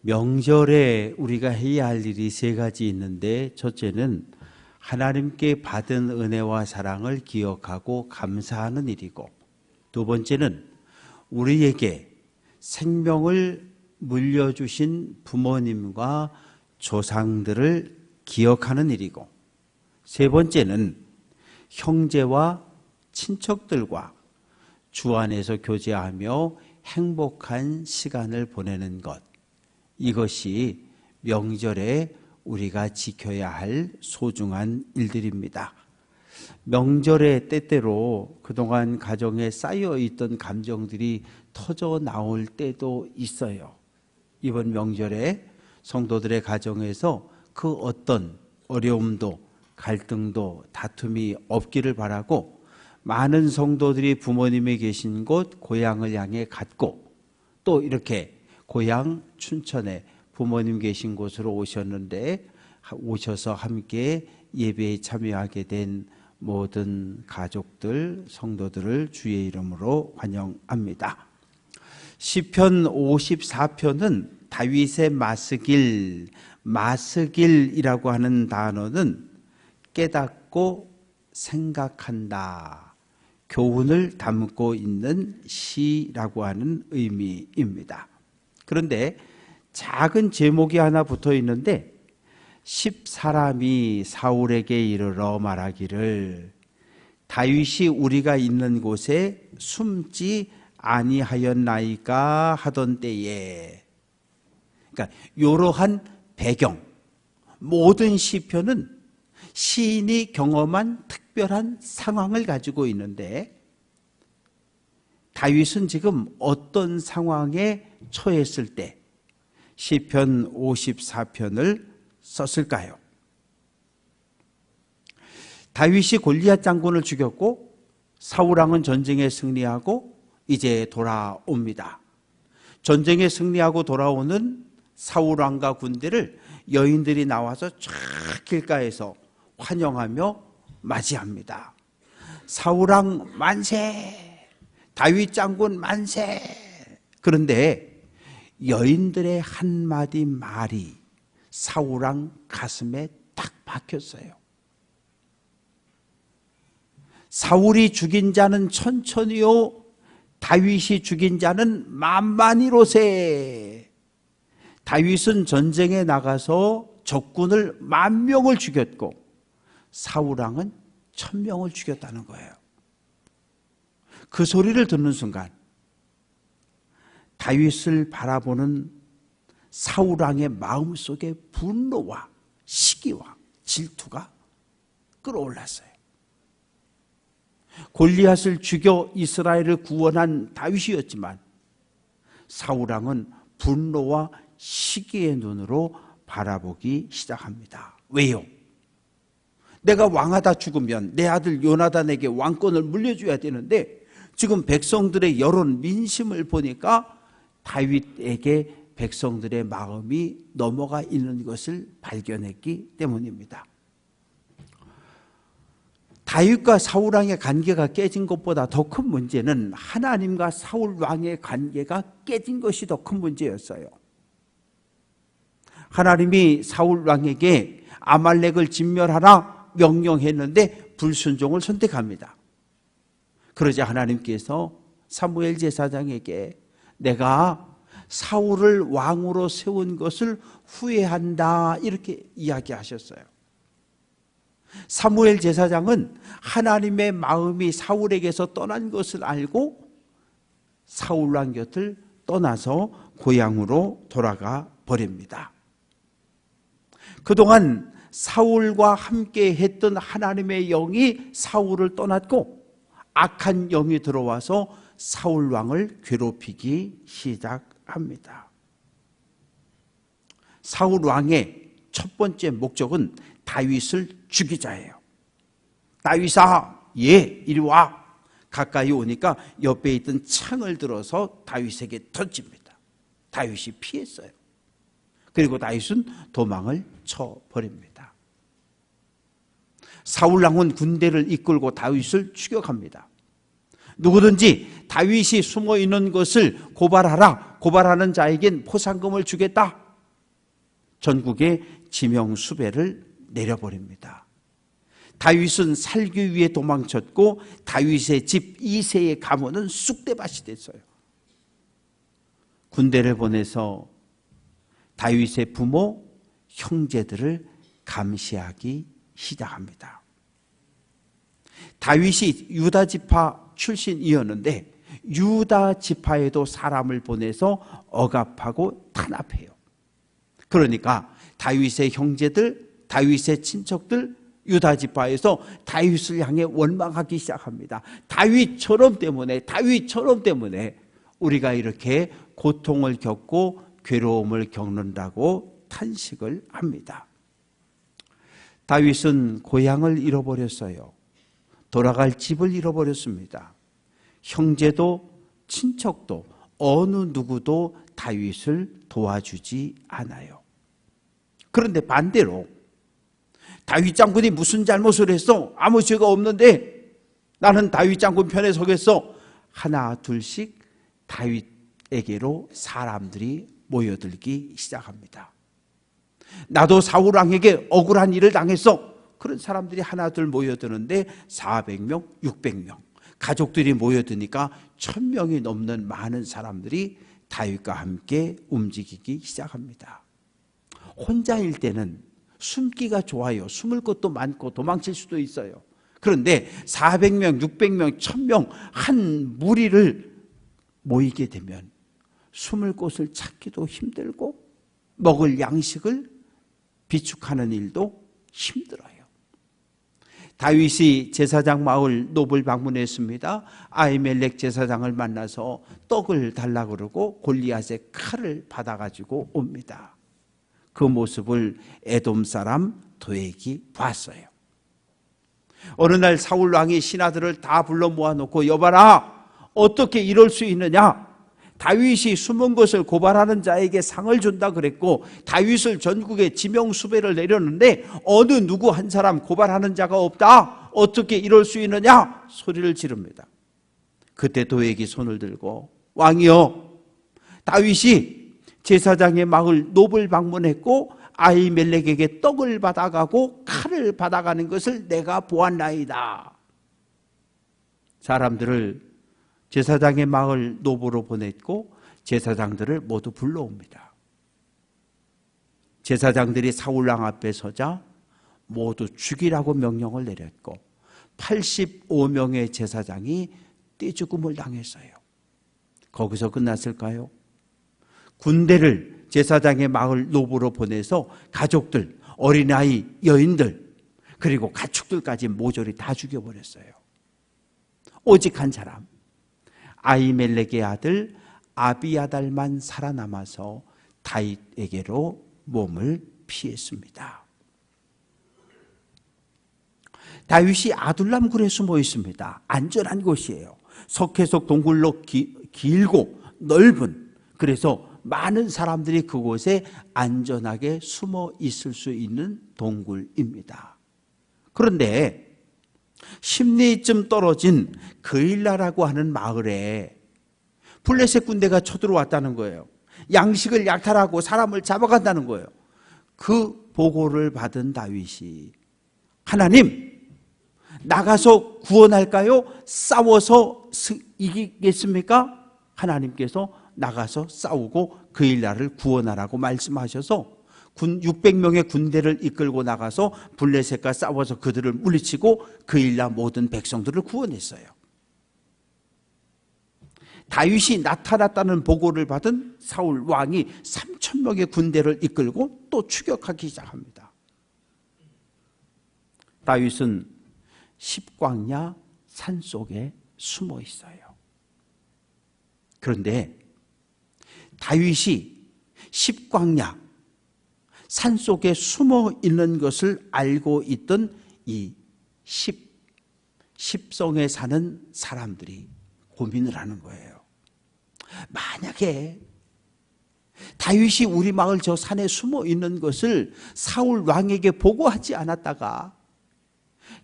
명절에 우리가 해야 할 일이 세 가지 있는데, 첫째는 하나님께 받은 은혜와 사랑을 기억하고 감사하는 일이고, 두 번째는 우리에게 생명을 물려주신 부모님과 조상들을 기억하는 일이고, 세 번째는 형제와 친척들과 주 안에서 교제하며 행복한 시간을 보내는 것, 이것이 명절에 우리가 지켜야 할 소중한 일들입니다. 명절에 때때로 그동안 가정에 쌓여있던 감정들이 터져 나올 때도 있어요. 이번 명절에 성도들의 가정에서 그 어떤 어려움도 갈등도 다툼이 없기를 바라고, 많은 성도들이 부모님이 계신 곳 고향을 향해 갔고, 또 이렇게 고향 춘천에 부모님 계신 곳으로 오셔서 함께 예배에 참여하게 된 모든 가족들, 성도들을 주의 이름으로 환영합니다. 시편 54편은 다윗의 마스길이라고 하는 단어는 깨닫고 생각한다, 교훈을 담고 있는 시라고 하는 의미입니다. 그런데 작은 제목이 하나 붙어 있는데, 10사람이 사울에게 이르러 말하기를 다윗이 우리가 있는 곳에 숨지 아니하였나이까 하던 때에, 그러니까 이러한 배경, 모든 시편은 시인이 경험한 특별한 상황을 가지고 있는데, 다윗은 지금 어떤 상황에 처했을 때 시편 54편을 썼을까요? 다윗이 골리앗 장군을 죽였고 사울왕은 전쟁에 승리하고 이제 돌아옵니다. 전쟁에 승리하고 돌아오는 사울왕과 군대를 여인들이 나와서 쫙 길가에서 환영하며 맞이합니다. 사울왕 만세, 다윗 장군 만세. 그런데 여인들의 한마디 말이 사울왕 가슴에 딱 박혔어요. 사울이 죽인 자는 천천히요, 다윗이 죽인 자는 만만히로세. 다윗은 전쟁에 나가서 적군을 10,000명을 죽였고 사울왕은 1,000명을 죽였다는 거예요. 그 소리를 듣는 순간 다윗을 바라보는 사울왕의 마음속에 분노와 시기와 질투가 끌어올랐어요. 골리앗을 죽여 이스라엘을 구원한 다윗이었지만 사울왕은 분노와 시기의 눈으로 바라보기 시작합니다. 왜요? 내가 왕하다 죽으면 내 아들 요나단에게 왕권을 물려줘야 되는데, 지금 백성들의 여론 민심을 보니까 다윗에게 백성들의 마음이 넘어가 있는 것을 발견했기 때문입니다. 다윗과 사울왕의 관계가 깨진 것보다 더 큰 문제는 하나님과 사울왕의 관계가 깨진 것이 더 큰 문제였어요. 하나님이 사울왕에게 아말렉을 진멸하라 명령했는데 불순종을 선택합니다. 그러자 하나님께서 사무엘 제사장에게 내가 사울을 왕으로 세운 것을 후회한다, 이렇게 이야기하셨어요. 사무엘 제사장은 하나님의 마음이 사울에게서 떠난 것을 알고 사울왕 곁을 떠나서 고향으로 돌아가 버립니다. 그동안 사울과 함께 했던 하나님의 영이 사울을 떠났고 악한 영이 들어와서 사울왕을 괴롭히기 시작합니다. 사울왕의 첫 번째 목적은 다윗을 죽이자예요. 다윗아, 이리 와. 가까이 오니까 옆에 있던 창을 들어서 다윗에게 던집니다. 다윗이 피했어요. 그리고 다윗은 도망을 쳐버립니다. 사울왕은 군대를 이끌고 다윗을 추격합니다. 누구든지 다윗이 숨어 있는 것을 고발하라. 고발하는 자에겐 포상금을 주겠다. 전국에 지명수배를 내려버립니다. 다윗은 살기 위해 도망쳤고 다윗의 집 이새의 가문은 쑥대밭이 됐어요. 군대를 보내서 다윗의 부모, 형제들을 감시하기 시작합니다. 다윗이 유다 지파 출신이었는데 유다 지파에도 사람을 보내서 억압하고 탄압해요. 그러니까 다윗의 형제들, 다윗의 친척들, 유다 지파에서 다윗을 향해 원망하기 시작합니다. 다윗처럼 때문에 우리가 이렇게 고통을 겪고 괴로움을 겪는다고 탄식을 합니다. 다윗은 고향을 잃어버렸어요. 돌아갈 집을 잃어버렸습니다. 형제도 친척도 어느 누구도 다윗을 도와주지 않아요. 그런데 반대로 다윗 장군이 무슨 잘못을 했어? 아무 죄가 없는데 나는 다윗 장군 편에 서겠어. 하나 둘씩 다윗에게로 사람들이 모여들기 시작합니다. 나도 사울 왕에게 억울한 일을 당했어. 그런 사람들이 하나 둘 모여드는데 400명, 600명 가족들이 모여드니까 1000명이 넘는 많은 사람들이 다윗과 함께 움직이기 시작합니다. 혼자일 때는 숨기가 좋아요. 숨을 곳도 많고 도망칠 수도 있어요. 그런데 400명, 600명, 1000명 한 무리를 모이게 되면 숨을 곳을 찾기도 힘들고 먹을 양식을 비축하는 일도 힘들어요. 다윗이 제사장 마을 놉을 방문했습니다. 아히멜렉 제사장을 만나서 떡을 달라고 그러고 골리앗의 칼을 받아가지고 옵니다. 그 모습을 에돔 사람 도액이 봤어요. 어느 날 사울 왕이 신하들을 다 불러 모아놓고 여봐라, 어떻게 이럴 수 있느냐? 다윗이 숨은 것을 고발하는 자에게 상을 준다 그랬고 다윗을 전국에 지명수배를 내렸는데 어느 누구 한 사람 고발하는 자가 없다. 어떻게 이럴 수 있느냐? 소리를 지릅니다. 그때 도액이 손을 들고 왕이여, 다윗이 제사장의 마을 놉을 방문했고 아히멜렉에게 떡을 받아가고 칼을 받아가는 것을 내가 보았나이다. 사람들을 제사장의 마을 놉으로 보냈고 제사장들을 모두 불러옵니다. 제사장들이 사울왕 앞에 서자 모두 죽이라고 명령을 내렸고 85명의 제사장이 떼죽음을 당했어요. 거기서 끝났을까요? 군대를 제사장의 마을 놉으로 보내서 가족들, 어린아이, 여인들 그리고 가축들까지 모조리 다 죽여버렸어요. 오직 한 사람, 아히멜렉의 아들 아비아달만 살아남아서 다윗에게로 몸을 피했습니다. 다윗이 아둘람 굴에 숨어 있습니다. 안전한 곳이에요. 석회석 동굴로 길고 넓은, 그래서 많은 사람들이 그곳에 안전하게 숨어 있을 수 있는 동굴입니다. 그런데 10리쯤 떨어진 그일라라고 하는 마을에 블레셋 군대가 쳐들어왔다는 거예요. 양식을 약탈하고 사람을 잡아간다는 거예요. 그 보고를 받은 다윗이 하나님, 나가서 구원할까요? 싸워서 이기겠습니까? 하나님께서 나가서 싸우고 그일라를 구원하라고 말씀하셔서 600명의 군대를 이끌고 나가서 블레셋과 싸워서 그들을 물리치고 그일라 모든 백성들을 구원했어요. 다윗이 나타났다는 보고를 받은 사울 왕이 3000명의 군대를 이끌고 또 추격하기 시작합니다. 다윗은 십광야 산속에 숨어 있어요. 그런데 다윗이 십광야 산속에 숨어 있는 것을 알고 있던 이 십성에 사는 사람들이 고민을 하는 거예요. 만약에 다윗이 우리 마을 저 산에 숨어 있는 것을 사울 왕에게 보고하지 않았다가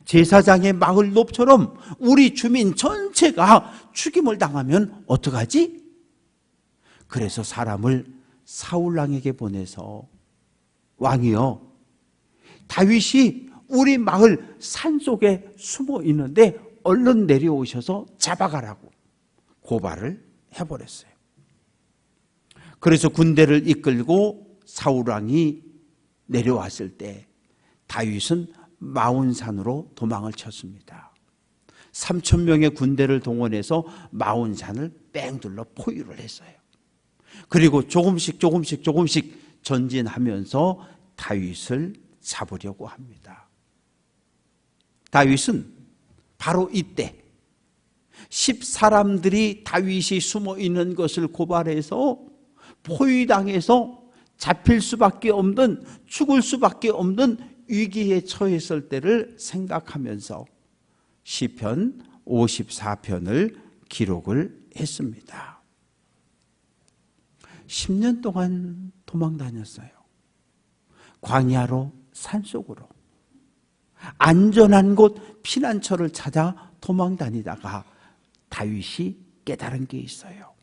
제사장의 마을 놉처럼 우리 주민 전체가 죽임을 당하면 어떡하지? 그래서 사람을 사울 왕에게 보내서 왕이여, 다윗이 우리 마을 산속에 숨어 있는데 얼른 내려오셔서 잡아가라고 고발을 해버렸어요. 그래서 군대를 이끌고 사울왕이 내려왔을 때 다윗은 마온산으로 도망을 쳤습니다. 3,000명의 군대를 동원해서 마온산을 뺑 둘러 포위를 했어요. 그리고 조금씩 전진하면서 다윗을 잡으려고 합니다. 다윗은 바로 이때 10사람들이 다윗이 숨어 있는 것을 고발해서 포위당해서 잡힐 수밖에 없는, 죽을 수밖에 없는 위기에 처했을 때를 생각하면서 시편 54편을 기록을 했습니다. 10년 동안 도망 다녔어요. 광야로, 산속으로 안전한 곳 피난처를 찾아 도망 다니다가 다윗이 깨달은 게 있어요.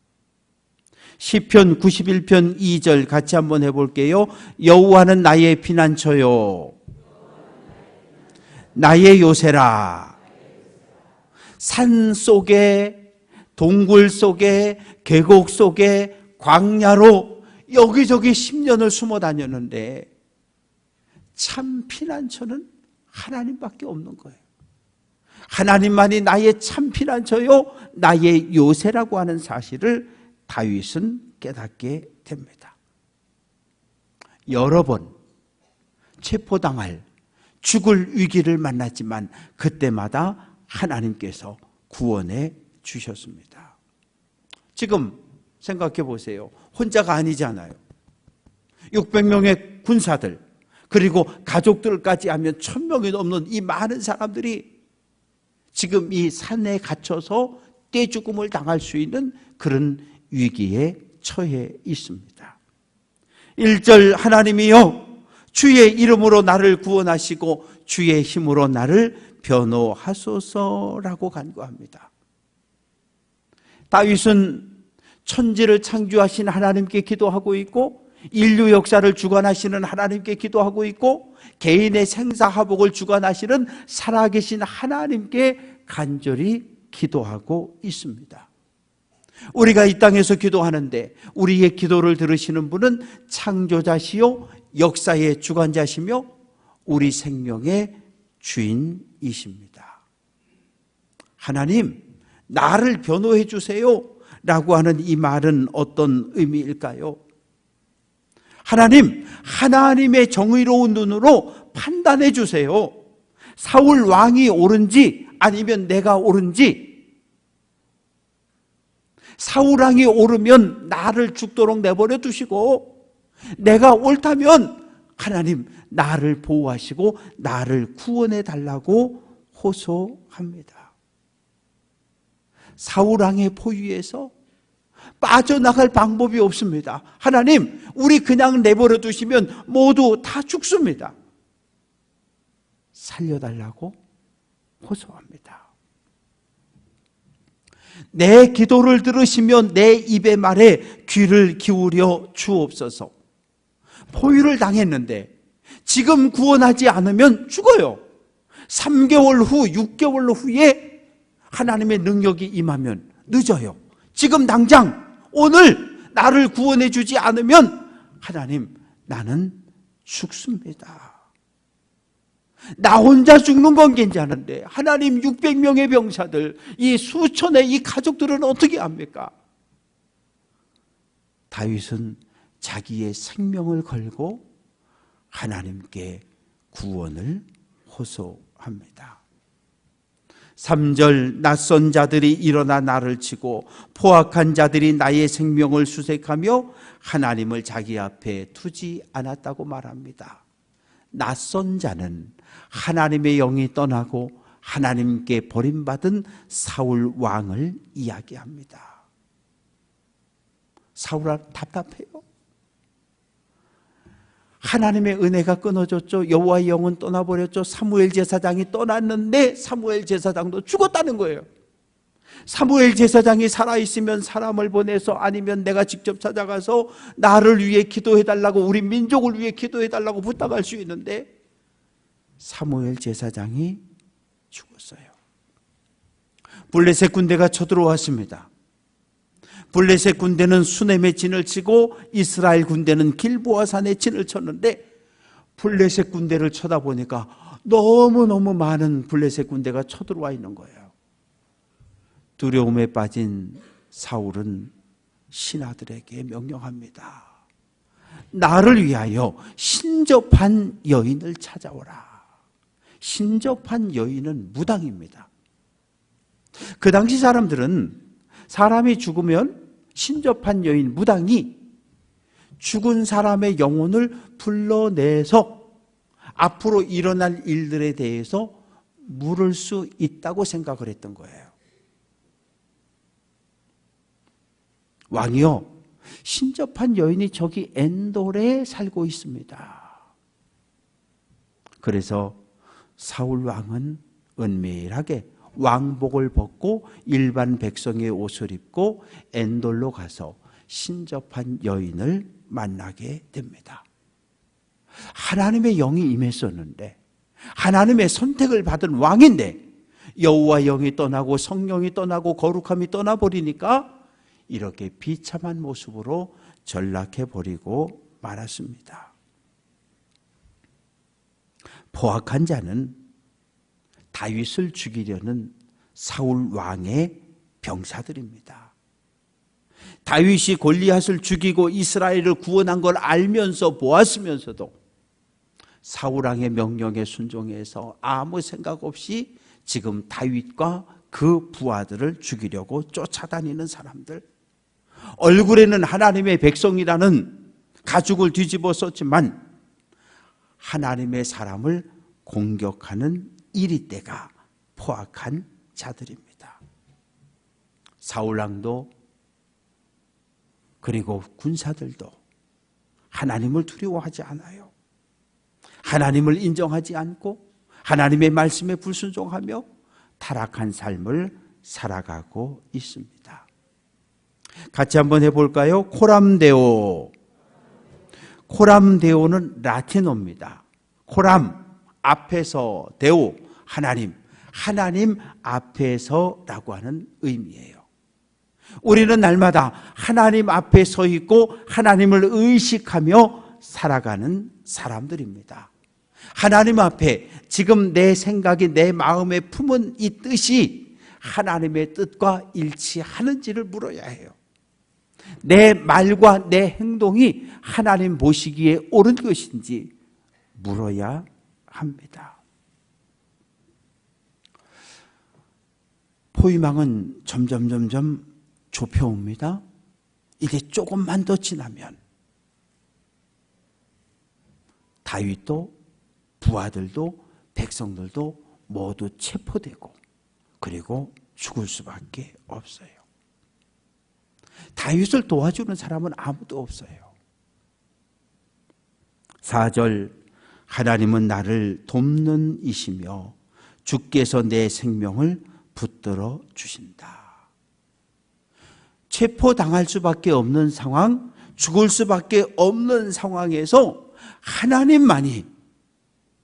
시편 91편 2절 같이 한번 해볼게요. 여호와는 나의 피난처요, 나의 요새라. 산 속에, 동굴 속에, 계곡 속에, 광야로 여기저기 10년을 숨어 다녔는데 참 피난처는 하나님밖에 없는 거예요. 하나님만이 나의 참 피난처요, 나의 요새라고 하는 사실을 다윗은 깨닫게 됩니다. 여러 번 체포당할, 죽을 위기를 만났지만 그때마다 하나님께서 구원해 주셨습니다. 지금 생각해 보세요. 혼자가 아니잖아요. 600명의 군사들, 그리고 가족들까지 하면 1000명이 넘는 이 많은 사람들이 지금 이 산에 갇혀서 떼죽음을 당할 수 있는 그런 위기에 처해 있습니다. 1절 하나님이여 주의 이름으로 나를 구원하시고 주의 힘으로 나를 변호하소서라고 간구합니다. 다윗은 천지를 창조하신 하나님께 기도하고 있고 인류 역사를 주관하시는 하나님께 기도하고 있고 개인의 생사화복을 주관하시는 살아계신 하나님께 간절히 기도하고 있습니다. 우리가 이 땅에서 기도하는데 우리의 기도를 들으시는 분은 창조자시요 역사의 주관자시며 우리 생명의 주인이십니다. 하나님, 나를 변호해 주세요 라고 하는 이 말은 어떤 의미일까요? 하나님, 하나님의 정의로운 눈으로 판단해 주세요. 사울 왕이 옳은지 아니면 내가 옳은지, 사울 왕이 옳으면 나를 죽도록 내버려 두시고 내가 옳다면 하나님 나를 보호하시고 나를 구원해 달라고 호소합니다. 사울 왕의 포위에서 빠져나갈 방법이 없습니다. 하나님, 우리 그냥 내버려 두시면 모두 다 죽습니다. 살려달라고 호소합니다. 내 기도를 들으시며 내 입의 말에 귀를 기울여 주옵소서. 포위를 당했는데 지금 구원하지 않으면 죽어요. 3개월 후, 6개월 후에 하나님의 능력이 임하면 늦어요. 지금 당장 오늘 나를 구원해 주지 않으면 하나님, 나는 죽습니다. 나 혼자 죽는 건 괜찮은데 하나님 600명의 병사들, 이 수천의 이 가족들은 어떻게 합니까? 다윗은 자기의 생명을 걸고 하나님께 구원을 호소합니다. 3절 낯선 자들이 일어나 나를 치고 포악한 자들이 나의 생명을 수색하며 하나님을 자기 앞에 두지 않았다고 말합니다. 낯선 자는 하나님의 영이 떠나고 하나님께 버림받은 사울 왕을 이야기합니다. 사울 왕 답답해요. 하나님의 은혜가 끊어졌죠. 여호와의 영은 떠나버렸죠. 사무엘 제사장이 떠났는데 사무엘 제사장도 죽었다는 거예요. 사무엘 제사장이 살아있으면 사람을 보내서 아니면 내가 직접 찾아가서 나를 위해 기도해달라고, 우리 민족을 위해 기도해달라고 부탁할 수 있는데 사무엘 제사장이 죽었어요. 블레셋 군대가 쳐들어왔습니다. 블레셋 군대는 수넴에 진을 치고 이스라엘 군대는 길보아 산에 진을 쳤는데 블레셋 군대를 쳐다보니까 너무너무 많은 블레셋 군대가 쳐들어와 있는 거예요. 두려움에 빠진 사울은 신하들에게 명령합니다. 나를 위하여 신접한 여인을 찾아오라. 신접한 여인은 무당입니다. 그 당시 사람들은 사람이 죽으면 신접한 여인, 무당이 죽은 사람의 영혼을 불러내서 앞으로 일어날 일들에 대해서 물을 수 있다고 생각을 했던 거예요. 왕이요, 신접한 여인이 저기 엔돌에 살고 있습니다. 그래서 사울 왕은 은밀하게 왕복을 벗고 일반 백성의 옷을 입고 엔돌로 가서 신접한 여인을 만나게 됩니다. 하나님의 영이 임했었는데, 하나님의 선택을 받은 왕인데 여호와 영이 떠나고 성령이 떠나고 거룩함이 떠나버리니까 이렇게 비참한 모습으로 전락해버리고 말았습니다. 포악한 자는 다윗을 죽이려는 사울 왕의 병사들입니다. 다윗이 골리앗을 죽이고 이스라엘을 구원한 걸 알면서 보았으면서도 사울 왕의 명령에 순종해서 아무 생각 없이 지금 다윗과 그 부하들을 죽이려고 쫓아다니는 사람들, 얼굴에는 하나님의 백성이라는 가죽을 뒤집어 썼지만 하나님의 사람을 공격하는 이리때가 포악한 자들입니다. 사울왕도 그리고 군사들도 하나님을 두려워하지 않아요. 하나님을 인정하지 않고 하나님의 말씀에 불순종하며 타락한 삶을 살아가고 있습니다. 같이 한번 해볼까요? 코람데오. 코람데오는 라틴어입니다. 코람, 앞에서, 데오, 하나님. 하나님 앞에서라고 하는 의미예요. 우리는 날마다 하나님 앞에 서 있고 하나님을 의식하며 살아가는 사람들입니다. 하나님 앞에 지금 내 생각이 내 마음에 품은 이 뜻이 하나님의 뜻과 일치하는지를 물어야 해요. 내 말과 내 행동이 하나님 보시기에 옳은 것인지 물어야 합니다. 포위망은 점점 좁혀옵니다. 이제 조금만 더 지나면 다윗도 부하들도 백성들도 모두 체포되고 그리고 죽을 수밖에 없어요. 다윗을 도와주는 사람은 아무도 없어요. 4절, 하나님은 나를 돕는 이시며 주께서 내 생명을 붙들어 주신다. 체포당할 수밖에 없는 상황, 죽을 수밖에 없는 상황에서 하나님만이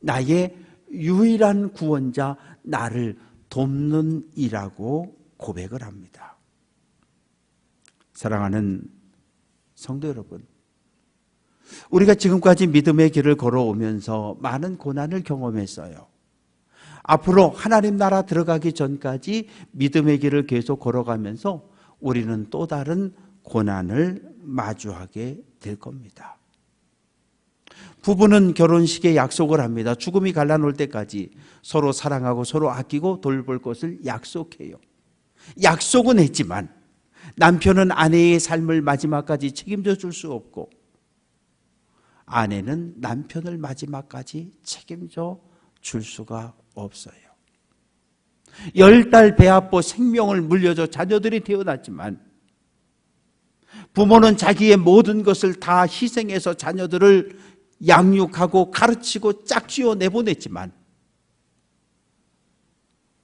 나의 유일한 구원자, 나를 돕는 이라고 고백을 합니다. 사랑하는 성도 여러분, 우리가 지금까지 믿음의 길을 걸어오면서 많은 고난을 경험했어요. 앞으로 하나님 나라 들어가기 전까지 믿음의 길을 계속 걸어가면서 우리는 또 다른 고난을 마주하게 될 겁니다. 부부는 결혼식에 약속을 합니다. 죽음이 갈라놓을 때까지 서로 사랑하고 서로 아끼고 돌볼 것을 약속해요. 약속은 했지만 남편은 아내의 삶을 마지막까지 책임져 줄 수 없고 아내는 남편을 마지막까지 책임져 줄 수가 없어요. 10달 배아포 생명을 물려줘 자녀들이 태어났지만 부모는 자기의 모든 것을 다 희생해서 자녀들을 양육하고 가르치고 짝지어 내보냈지만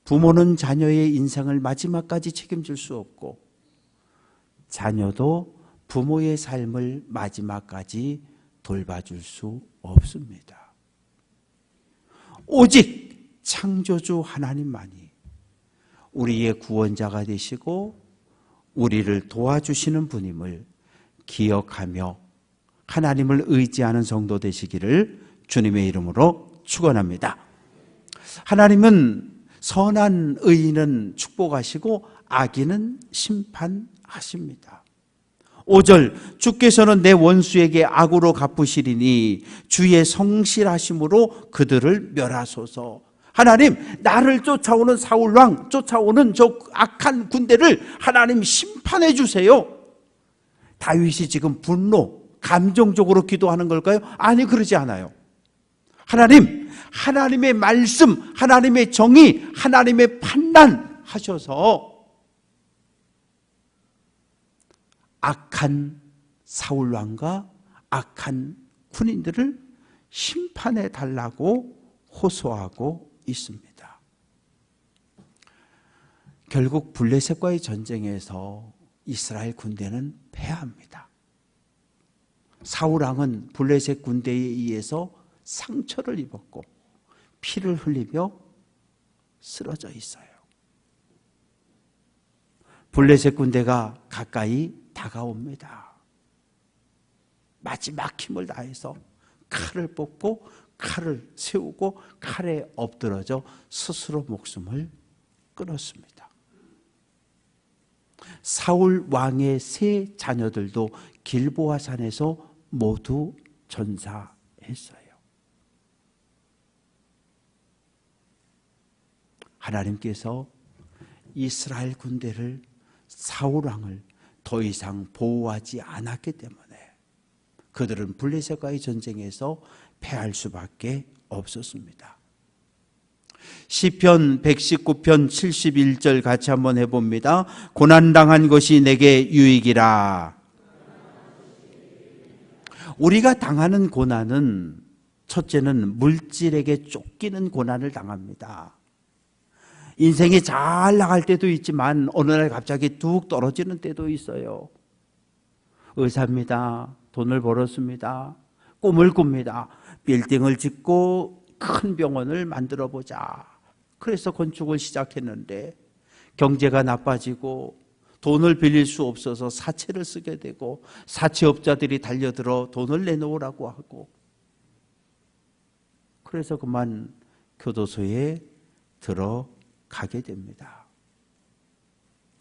부모는 자녀의 인생을 마지막까지 책임질 수 없고 자녀도 부모의 삶을 마지막까지 돌봐줄 수 없습니다. 오직 창조주 하나님만이 우리의 구원자가 되시고 우리를 도와주시는 분임을 기억하며 하나님을 의지하는 성도 되시기를 주님의 이름으로 축원합니다. 하나님은 선한 의인은 축복하시고 악인은 심판하십니다. 5절 주께서는 내 원수에게 악으로 갚으시리니 주의 성실하심으로 그들을 멸하소서. 하나님, 나를 쫓아오는 사울왕, 쫓아오는 저 악한 군대를 하나님 심판해 주세요. 다윗이 지금 분노, 감정적으로 기도하는 걸까요? 아니, 그러지 않아요. 하나님, 하나님의 말씀, 하나님의 정의, 하나님의 판단 하셔서 악한 사울왕과 악한 군인들을 심판해 달라고 호소하고 있습니다. 결국 블레셋과의 전쟁에서 이스라엘 군대는 패합니다. 사울왕은 블레셋 군대에 의해서 상처를 입었고 피를 흘리며 쓰러져 있어요. 블레셋 군대가 가까이 다가옵니다. 마지막 힘을 다해서 칼을 뽑고 칼을 세우고 칼에 엎드러져 스스로 목숨을 끊었습니다. 사울 왕의 세 자녀들도 길보아 산에서 모두 전사했어요. 하나님께서 이스라엘 군대를, 사울 왕을 더 이상 보호하지 않았기 때문에 그들은 블레셋과의 전쟁에서 패할 수밖에 없었습니다. 시편 119편 71절 같이 한번 해봅니다. 고난당한 것이 내게 유익이라. 우리가 당하는 고난은 첫째는 물질에게 쫓기는 고난을 당합니다. 인생이 잘 나갈 때도 있지만 어느 날 갑자기 뚝 떨어지는 때도 있어요. 의사입니다. 돈을 벌었습니다. 꿈을 꿉니다. 빌딩을 짓고 큰 병원을 만들어 보자. 그래서 건축을 시작했는데 경제가 나빠지고 돈을 빌릴 수 없어서 사채를 쓰게 되고 사채업자들이 달려들어 돈을 내놓으라고 하고 그래서 그만 교도소에 들어가게 됩니다.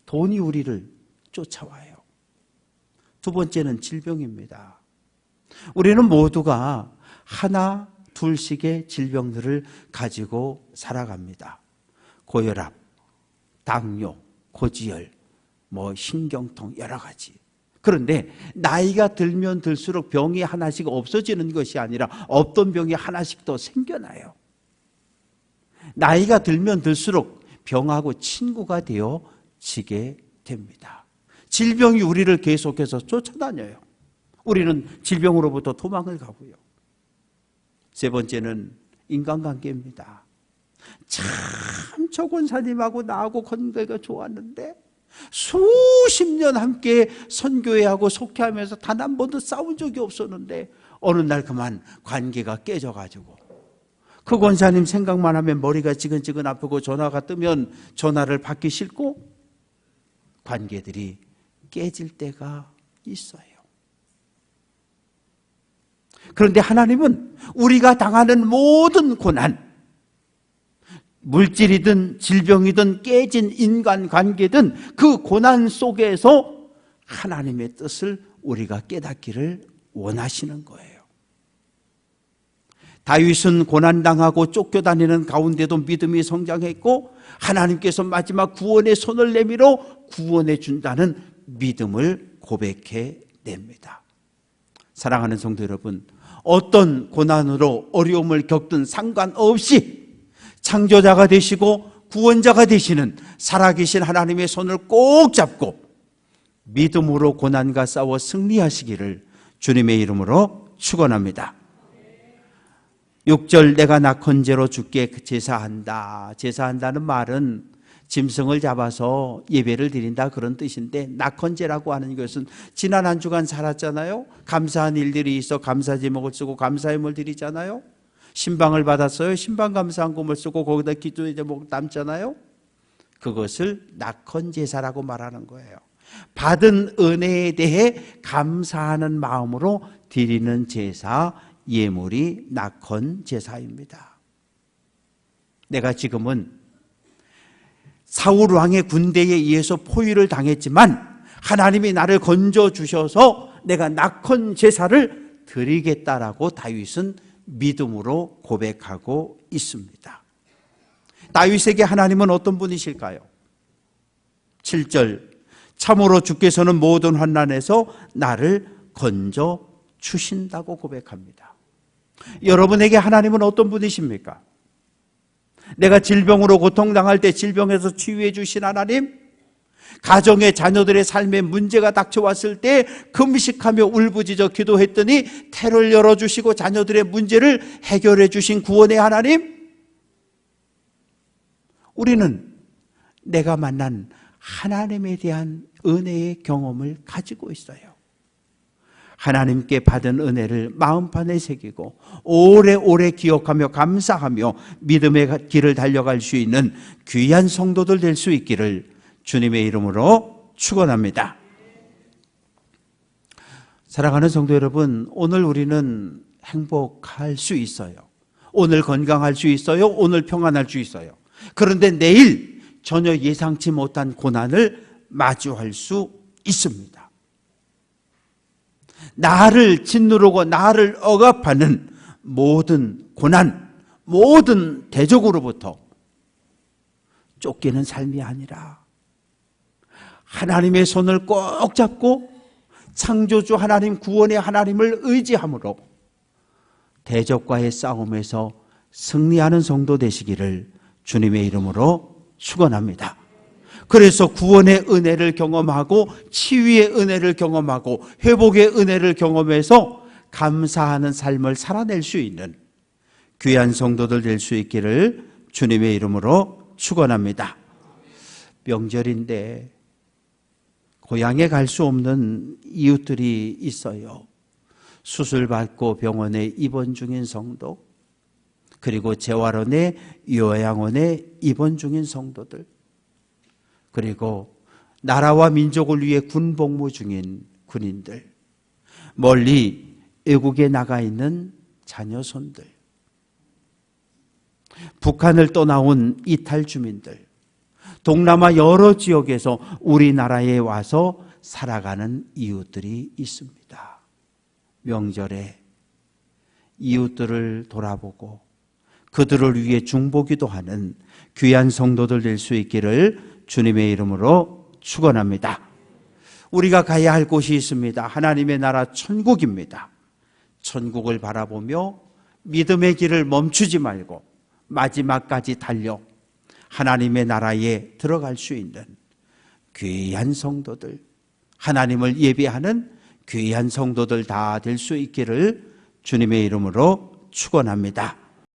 돈이 우리를 쫓아와요. 두 번째는 질병입니다. 우리는 모두가 하나 둘씩의 질병들을 가지고 살아갑니다. 고혈압, 당뇨, 고지혈, 신경통 여러 가지. 그런데 나이가 들면 들수록 병이 하나씩 없어지는 것이 아니라 없던 병이 하나씩 더 생겨나요. 나이가 들면 들수록 병하고 친구가 되어지게 됩니다. 질병이 우리를 계속해서 쫓아다녀요. 우리는 질병으로부터 도망을 가고요. 세 번째는 인간관계입니다. 참 저 권사님하고 나하고 관계가 좋았는데 수십 년 함께 선교회하고 속회하면서 단 한 번도 싸운 적이 없었는데 어느 날 그만 관계가 깨져가지고 그 권사님 생각만 하면 머리가 지근지근 아프고 전화가 뜨면 전화를 받기 싫고 관계들이 깨질 때가 있어요. 그런데 하나님은 우리가 당하는 모든 고난, 물질이든 질병이든 깨진 인간관계든 그 고난 속에서 하나님의 뜻을 우리가 깨닫기를 원하시는 거예요. 다윗은 고난당하고 쫓겨다니는 가운데도 믿음이 성장했고 하나님께서 마지막 구원의 손을 내밀어 구원해 준다는 믿음을 고백해 냅니다. 사랑하는 성도 여러분, 어떤 고난으로 어려움을 겪든 상관없이 창조자가 되시고 구원자가 되시는 살아계신 하나님의 손을 꼭 잡고 믿음으로 고난과 싸워 승리하시기를 주님의 이름으로 축원합니다. 6절 내가 낙헌제로 주께 제사한다. 제사한다는 말은 짐승을 잡아서 예배를 드린다 그런 뜻인데, 낙헌제라고 하는 것은 지난 한 주간 살았잖아요. 감사한 일들이 있어 감사 제목을 쓰고 감사의 물 드리잖아요. 신방을 받았어요. 신방 감사한 꿈을 쓰고 거기다 기도의 제목을 담잖아요. 그것을 낙헌제사라고 말하는 거예요. 받은 은혜에 대해 감사하는 마음으로 드리는 제사, 예물이 낙헌제사입니다. 내가 지금은 사울 왕의 군대에 의해서 포위를 당했지만 하나님이 나를 건져주셔서 내가 낙헌제사를 드리겠다라고 다윗은 믿음으로 고백하고 있습니다. 다윗에게 하나님은 어떤 분이실까요? 7절 참으로 주께서는 모든 환난에서 나를 건져 주신다고 고백합니다. 여러분에게 하나님은 어떤 분이십니까? 내가 질병으로 고통당할 때 질병에서 치유해 주신 하나님, 가정의 자녀들의 삶에 문제가 닥쳐왔을 때 금식하며 울부짖어 기도했더니 태를 열어주시고 자녀들의 문제를 해결해 주신 구원의 하나님, 우리는 내가 만난 하나님에 대한 은혜의 경험을 가지고 있어요. 하나님께 받은 은혜를 마음판에 새기고 오래오래 기억하며 감사하며 믿음의 길을 달려갈 수 있는 귀한 성도들 될 수 있기를 주님의 이름으로 축원합니다. 사랑하는 성도 여러분, 오늘 우리는 행복할 수 있어요. 오늘 건강할 수 있어요. 오늘 평안할 수 있어요. 그런데 내일 전혀 예상치 못한 고난을 마주할 수 있습니다. 나를 짓누르고 나를 억압하는 모든 고난, 모든 대적으로부터 쫓기는 삶이 아니라 하나님의 손을 꼭 잡고 창조주 하나님, 구원의 하나님을 의지함으로 대적과의 싸움에서 승리하는 성도 되시기를 주님의 이름으로 축원합니다. 그래서 구원의 은혜를 경험하고 치유의 은혜를 경험하고 회복의 은혜를 경험해서 감사하는 삶을 살아낼 수 있는 귀한 성도들 될 수 있기를 주님의 이름으로 축원합니다. 명절인데 고향에 갈 수 없는 이웃들이 있어요. 수술받고 병원에 입원 중인 성도, 그리고 재활원에 요양원에 입원 중인 성도들, 그리고 나라와 민족을 위해 군복무 중인 군인들, 멀리 외국에 나가 있는 자녀손들, 북한을 떠나온 이탈 주민들, 동남아 여러 지역에서 우리나라에 와서 살아가는 이웃들이 있습니다. 명절에 이웃들을 돌아보고 그들을 위해 중보기도 하는 귀한 성도들 될 수 있기를 주님의 이름으로 축원합니다. 우리가 가야 할 곳이 있습니다. 하나님의 나라 천국입니다. 천국을 바라보며 믿음의 길을 멈추지 말고 마지막까지 달려 하나님의 나라에 들어갈 수 있는 귀한 성도들, 하나님을 예배하는 귀한 성도들 다 될 수 있기를 주님의 이름으로 축원합니다.